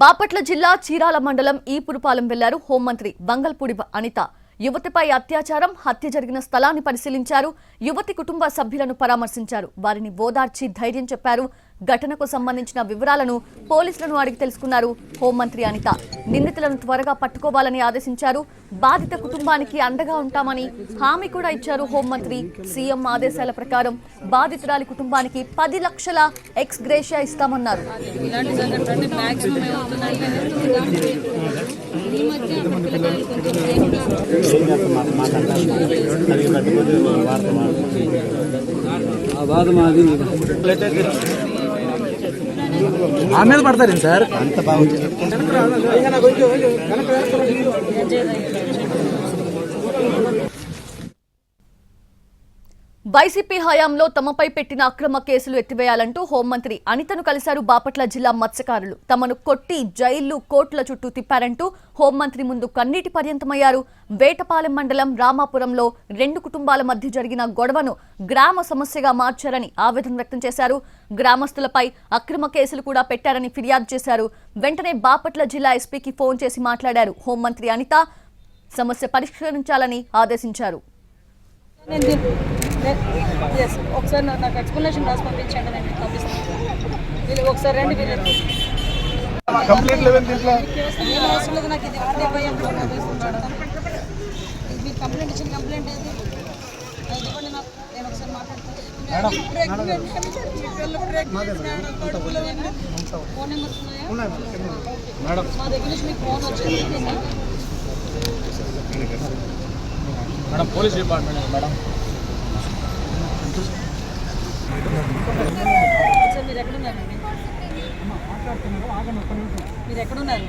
బాపట్ల జిల్లా చీరాల మండలం ఈపురపాలెం వెళ్లారు హోంమంత్రి బంగల్పూడి అనిత. యువతిపై అత్యాచారం, హత్య జరిగిన స్థలాన్ని పరిశీలించారు. యువతి కుటుంబ సభ్యులను పరామర్శించారు. వారిని ఓదార్చి ధైర్యం చెప్పారు. ఘటనకు సంబంధించిన వివరాలను పోలీసులను అడిగి తెలుసుకున్నారు హోంమంత్రి అనిత. నిందితులను త్వరగా పట్టుకోవాలని ఆదేశించారు. బాధిత కుటుంబానికి అండగా ఉంటామని హామీ కూడా ఇచ్చారు హోంమంత్రి. సీఎం ఆదేశాల ప్రకారం బాధితురాలి కుటుంబానికి 10 లక్షల ఎక్స్ గ్రేషియా ఇస్తామన్నారు. ఆమె పడతారు సార్ అంత బాగుంది. వైసీపీ హయాంలో తమపై పెట్టిన అక్రమ కేసులు ఎత్తివేయాలంటూ హోంమంత్రి అనితను కలిశారు బాపట్ల జిల్లా మత్స్యకారులు. తమను కొట్టి జైళ్లు, కోర్టుల చుట్టూ తిప్పారంటూ హోంమంత్రి ముందు కన్నీటి పర్యంతమయ్యారు. వేటపాలెం మండలం రామాపురంలో 2 కుటుంబాల మధ్య జరిగిన గొడవను గ్రామ సమస్యగా మార్చారని ఆవేదన వ్యక్తం చేశారు. గ్రామస్తులపై అక్రమ కేసులు కూడా పెట్టారని ఫిర్యాదు చేశారు. వెంటనే బాపట్ల జిల్లా ఎస్పీకి ఫోన్ చేసి మాట్లాడారు హోంమంత్రి అనిత. సమస్య పరిష్కరించాలని ఆదేశించారు. ఒకసారి నాకు ఎక్స్ప్లెనేషన్ రాసి పంపించండి, నేను పంపిస్తాను. ఒకసారి రండి. నాకు ఇది మీరు కంప్లైంట్ ఇచ్చిన కంప్లైంట్ ఏది ఇవ్వండి నాకు, నేను ఒకసారి మాట్లాడతాను. ఫోన్ నెంబర్స్ ఉన్నాయా? మా దగ్గర నుంచి మీకు ఫోన్ వచ్చింది. Madam police department madam. మీరు ఎక్కడున్నారండి? మీరు ఎక్కడున్నారు?